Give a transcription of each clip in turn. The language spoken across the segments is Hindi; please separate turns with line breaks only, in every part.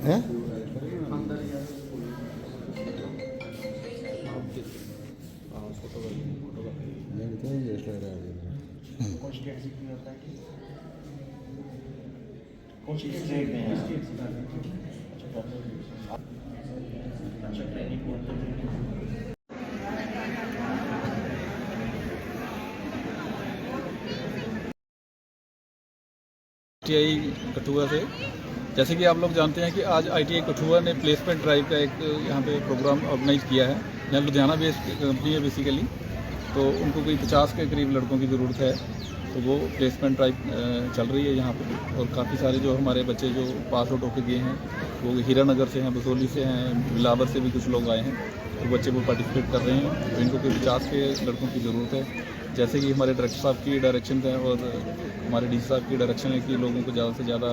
हैं?
ITI कठुआ से, जैसे कि आप लोग जानते हैं कि आज ITI कठुआ ने प्लेसमेंट ड्राइव का एक यहाँ पे प्रोग्राम ऑर्गेनाइज किया है। यहाँ लुधियाना बेस्ड कंपनी है बेसिकली, तो उनको कोई 50 के करीब लड़कों की ज़रूरत है, तो वो प्लेसमेंट ड्राइव चल रही है यहाँ पे। और काफ़ी सारे जो हमारे बच्चे जो पास आउट होकर गए हैं वो हीरानगर से हैं, बसोली से हैं, बिलावर से भी कुछ लोग आए हैं, तो बच्चे वो पार्टिसिपेट कर रहे हैं। तो इनको कोई 50 के लड़कों की ज़रूरत है। जैसे कि हमारे डायरेक्टर साहब की डायरेक्शन है और हमारे डी साहब की डायरेक्शन है कि लोगों को ज़्यादा से ज़्यादा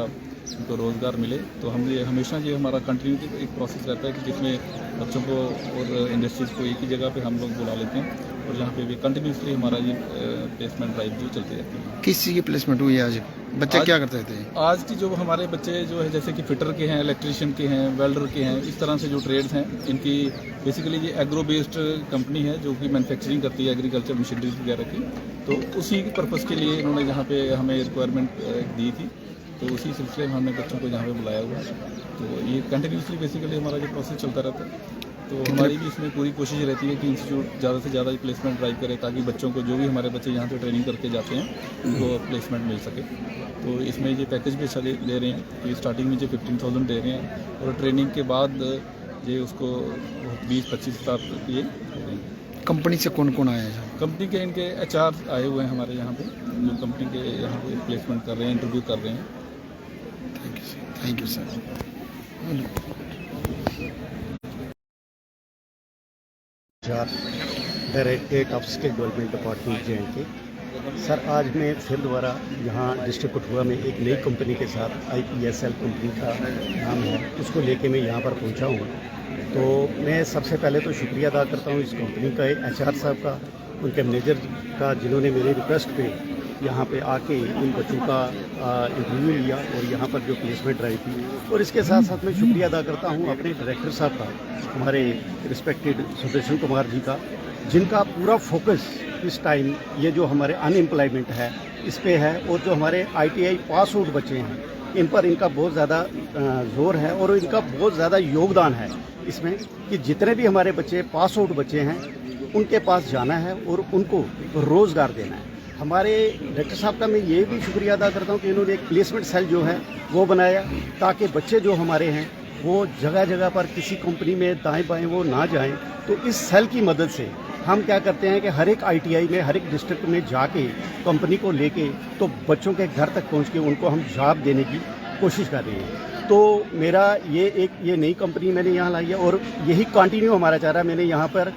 उनको रोज़गार मिले, तो हम ये हमेशा ये हमारा कंटिन्यू एक प्रोसेस रहता है कि जिसमें बच्चों को और इंडस्ट्रीज़ को एक ही जगह पे हम लोग बुला लेते हैं और जहाँ पे भी कंटिन्यूसली हमारा ये प्लेसमेंट ड्राइव जो चलती रहती है।
किस चीज़ की प्लेसमेंट हुई है आज? बच्चे क्या करते थे?
आज की जो हमारे बच्चे जो है जैसे कि फिटर के हैं, इलेक्ट्रीशियन के हैं, वेल्डर के हैं, इस तरह से जो ट्रेड्स हैं, इनकी बेसिकली ये एग्रो बेस्ड कंपनी है जो कि मैन्युफैक्चरिंग करती है एग्रीकल्चर मशीनरीज वगैरह की। तो उसी पर्पज़ के लिए इन्होंने यहाँ पे हमें रिक्वायरमेंट दी थी, तो उसी सिलसिले में हमने बच्चों को यहाँ पे बुलाया हुआ है। तो ये कंटिन्यूसली बेसिकली हमारा जो प्रोसेस चलता रहता है। तो हमारी भी इसमें पूरी कोशिश रहती है कि इंस्टीट्यूट ज़्यादा से ज़्यादा प्लेसमेंट ड्राइव करे, ताकि बच्चों को जो भी हमारे बच्चे यहाँ से ट्रेनिंग करके जाते हैं उनको प्लेसमेंट मिल सके। तो इसमें ये पैकेज भी अच्छा दे रहे हैं कि स्टार्टिंग में जो 15,000 दे रहे हैं और ट्रेनिंग के बाद ये उसको 20-25 हज़ार ये दे रहे हैं।
कंपनी से कौन कौन आया है?
कंपनी के इनके HR आए हुए हैं हमारे यहाँ पे, जो कंपनी के यहाँ पे प्लेसमेंट कर रहे हैं, इंटरव्यू कर रहे हैं।
Thank you sir.
Directorate of skill development department JNK। Sir, आज मैं फिर दोबारा यहाँ डिस्ट्रिक्ट कठुआ में एक नई कंपनी के साथ IPSL कंपनी का नाम है, उसको लेके मैं यहाँ पर पहुँचा हूँ। तो मैं सबसे पहले तो शुक्रिया अदा करता हूँ इस कंपनी का, HR साहब का, उनके मैनेजर का, जिन्होंने मेरी रिक्वेस्ट पे यहाँ पे आके इन बच्चों का इंटरव्यू लिया और यहाँ पर जो प्लेसमेंट ड्राइव थी। और इसके साथ साथ मैं शुक्रिया अदा करता हूँ अपने डायरेक्टर साहब का, हमारे रिस्पेक्टेड सुदर्शन कुमार जी का, जिनका पूरा फोकस इस टाइम ये जो हमारे अनएम्प्लॉयमेंट है इस पे है, और जो हमारे ITI पास आउट बच्चे हैं इन पर इनका बहुत ज़्यादा जोर है और इनका बहुत ज़्यादा योगदान है इसमें कि जितने भी हमारे बच्चे पास आउट बच्चे हैं उनके पास जाना है और उनको रोज़गार देना है। हमारे डायरेक्टर साहब का मैं ये भी शुक्रिया अदा करता हूँ कि इन्होंने एक प्लेसमेंट सेल जो है वो बनाया, ताकि बच्चे जो हमारे हैं वो जगह जगह पर किसी कंपनी में दाएं बाएं वो ना जाएं। तो इस सेल की मदद से हम क्या करते हैं कि हर एक ITI में, हर एक डिस्ट्रिक्ट में जाके कंपनी को लेके तो बच्चों के घर तक पहुँच के उनको हम जॉब देने की कोशिश कर रहे हैं। तो मेरा ये नई कंपनी मैंने यहाँ लाई है और यही कंटिन्यू हमारा चाह रहा है। मैंने यहाँ पर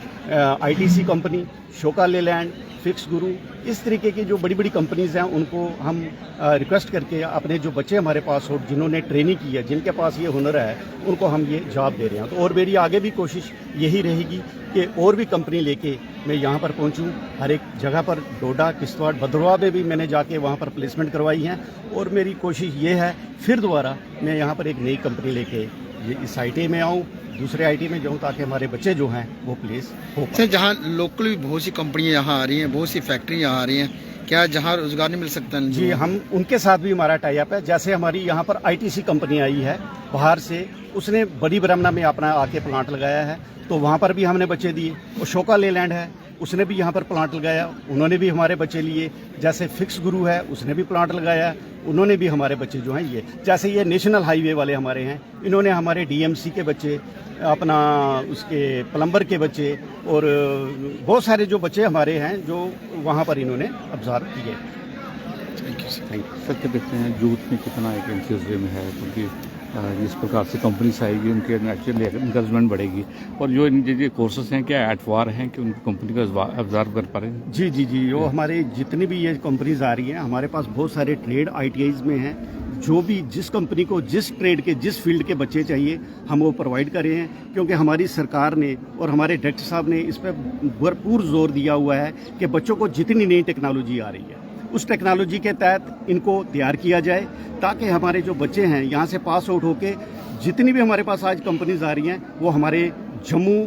ITC कंपनी, शोका लेलैंड, फिक्स गुरु, इस तरीके की जो बड़ी बड़ी कंपनीज़ हैं उनको हम रिक्वेस्ट करके अपने जो बच्चे हमारे पास हो, जिन्होंने ट्रेनिंग की है, जिनके पास ये हुनर है, उनको हम ये जॉब दे रहे हैं। तो और मेरी आगे भी कोशिश यही रहेगी कि और भी कंपनी लेके मैं यहाँ पर पहुँचूँ। हर एक जगह पर डोडा, किश्तवाड़, भद्रवाह में भी मैंने जाके वहाँ पर प्लेसमेंट करवाई हैं और मेरी कोशिश ये है फिर दोबारा मैं यहाँ पर एक नई कंपनी लेके ये इस ITI में आऊँ, दूसरे ITI में जाऊँ, ताकि हमारे बच्चे जो हैं वो प्लेस हो।
सर, जहाँ लोकल भी बहुत सी कंपनियाँ यहाँ आ रही हैं, बहुत सी फैक्ट्री यहाँ आ रही हैं, क्या जहाँ रोजगार नहीं मिल सकता?
जी, हम उनके साथ भी हमारा टाई अप है। जैसे हमारी यहाँ पर ITC कंपनी आई है बाहर से, उसने बड़ी ब्रह्मना में अपना आके प्लांट लगाया है, तो वहाँ पर भी हमने बच्चे दिए। और शोका लेलैंड है, उसने भी यहाँ पर प्लांट लगाया, उन्होंने भी हमारे बच्चे लिए। जैसे फिक्स गुरु है, उसने भी प्लांट लगाया, उन्होंने भी हमारे बच्चे जो हैं ये। जैसे ये नेशनल हाईवे वाले हमारे हैं, इन्होंने हमारे DMC के बच्चे, अपना उसके प्लम्बर के बच्चे और बहुत सारे जो बच्चे हमारे हैं जो वहाँ पर इन्होंने ऑब्जर्व किए।
Thank you sir.
सर, क्या देखते हैं यूथ में कितना एक एंथुसियाज्म है, क्योंकि जिस प्रकार से कंपनीज आएगी उनके एक्चुअली इंकरेजमेंट बढ़ेगी, और जो ये कोर्सेज हैं क्या एटवार हैं कि उनको कंपनी को ऑब्जर्व कर पा रहे हैं?
जी, वो हमारे जितनी भी ये कंपनीज आ रही हैं, हमारे पास बहुत सारे ट्रेड ITIs में हैं, जो भी जिस कंपनी को जिस ट्रेड के जिस फील्ड के बच्चे चाहिए हम वो प्रोवाइड कर रहे हैं। क्योंकि हमारी सरकार ने और हमारे डायरेक्टर साहब ने इस पर भरपूर जोर दिया हुआ है कि बच्चों को जितनी नई टेक्नोलॉजी आ रही है उस टेक्नोलॉजी के तहत इनको तैयार किया जाए, ताकि हमारे जो बच्चे हैं यहाँ से पास आउट होके जितनी भी हमारे पास आज कंपनीज आ रही हैं वो हमारे जम्मू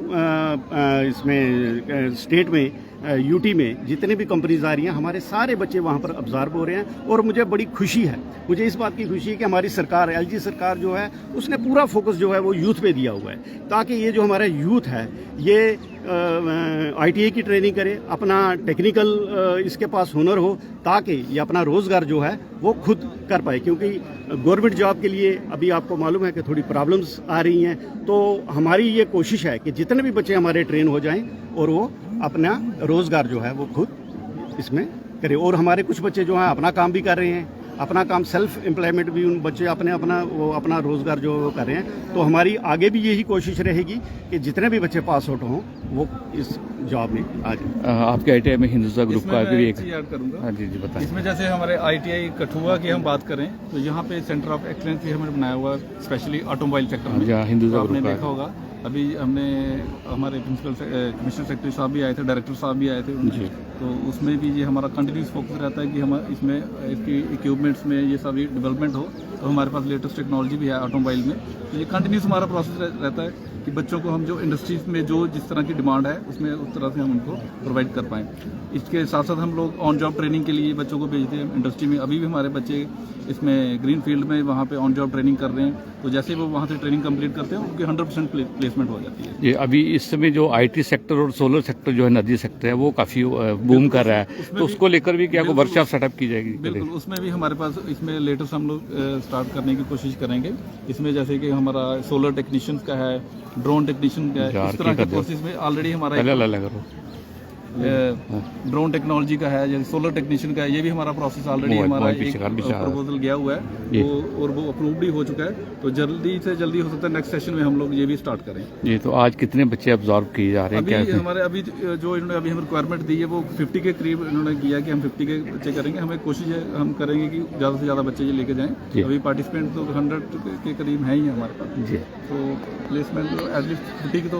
इसमें स्टेट में यूटी में जितने भी कंपनीज आ रही हैं हमारे सारे बच्चे वहाँ पर ऑब्जर्व हो रहे हैं। और मुझे बड़ी खुशी है, मुझे इस बात की खुशी है कि हमारी सरकार एलजी सरकार जो है उसने पूरा फोकस जो है वो यूथ पे दिया हुआ है, ताकि ये जो हमारा यूथ है ये आईटीआई की ट्रेनिंग करे, अपना टेक्निकल इसके पास हुनर हो, ताकि ये अपना रोज़गार जो है वो खुद कर पाए। क्योंकि गवर्नमेंट जॉब के लिए अभी आपको मालूम है कि थोड़ी प्रॉब्लम्स आ रही हैं, तो हमारी ये कोशिश है कि जितने भी बच्चे हमारे ट्रेन हो जाएं और वो अपना रोज़गार जो है वो खुद इसमें करें। और हमारे कुछ बच्चे जो हैं अपना काम भी कर रहे हैं, अपना काम सेल्फ एम्प्लॉयमेंट भी उन बच्चे अपना रोज़गार जो कर रहे हैं। तो हमारी आगे भी यही कोशिश रहेगी कि जितने भी बच्चे पास आउट हों वो इस जॉब में आ जाए।
आपके आईटीआई में हिंदुजा ग्रुप का भी एक
चीज़ ऐड करूंगा।
हाँ जी बताएं।
इसमें जैसे हमारे आईटीआई कठुआ की हम बात करें तो यहाँ पे सेंटर ऑफ एक्सीलेंस भी हमने बनाया हुआ है, स्पेशली ऑटोमोबाइल सेक्टर में।
जहाँ हिंदुजा
आपने
ग्रुप
देखा होगा, अभी हमने हमारे प्रिंसिपल कमिश्नर सेक्रेटरी साहब भी आए थे, डायरेक्टर साहब भी आए थे
जी।
तो उसमें भी ये हमारा कंटिन्यूस फोकस रहता है कि हम इसमें इसकी इक्विपमेंट्स में ये सभी डेवलपमेंट हो। तो हमारे पास लेटेस्ट टेक्नोलॉजी भी है ऑटोमोबाइल में, तो ये कंटिन्यूस हमारा प्रोसेस रहता है कि बच्चों को हम जो इंडस्ट्रीज में जो जिस तरह की डिमांड है उसमें उस तरह से हम उनको प्रोवाइड कर पाएँ। इसके साथ साथ हम लोग ऑन जॉब ट्रेनिंग के लिए बच्चों को भेजते हैं इंडस्ट्री में। अभी भी हमारे बच्चे इसमें ग्रीन फील्ड में वहाँ पे ऑन जॉब ट्रेनिंग कर रहे हैं, तो जैसे वो वहाँ से ट्रेनिंग कंप्लीट करते हैं उनकी 100% प्लेसमेंट हो जाती है।
ये अभी इस समय जो आईटी सेक्टर और सोलर सेक्टर जो है एनर्जी सेक्टर है वो काफ़ी बूम कर रहा है, तो उसको लेकर भी क्या कोई वर्कशॉप सेटअप की जाएगी?
बिल्कुल, उसमें भी हमारे पास इसमें लेटेस्ट हम लोग स्टार्ट करने की कोशिश करेंगे। इसमें जैसे कि हमारा सोलर टेक्नीशियंस का है, ड्रोन टेक्नीशियन का है, इस तरह के कोर्सेज में ऑलरेडी हमारा ड्रोन टेक्नोलॉजी का है, जैसे सोलर टेक्नीशियन का है, ये भी हमारा प्रोसेस ऑलरेडी हमारा एक प्रपोजल गया हुआ है और वो अप्रूव भी हो चुका है। तो जल्दी से जल्दी हो सकता है नेक्स्ट सेशन में हम लोग ये भी स्टार्ट करें।
जी, तो आज कितने बच्चे ऑब्जॉर्व किए जा रहे हैं?
अभी हमारे अभी जो इन्होंने अभी हमें रिक्वायरमेंट दी है वो 50 के करीब इन्होंने किया कि हम 50 के बच्चे करेंगे। हमें कोशिश है हम करेंगे कि ज़्यादा से ज़्यादा बच्चे ये लेके जाएँ। अभी पार्टिसिपेंट तो 100 के करीब हैं ही हमारे पास जी। तो प्लेसमेंट एटलीस्ट 50 की तो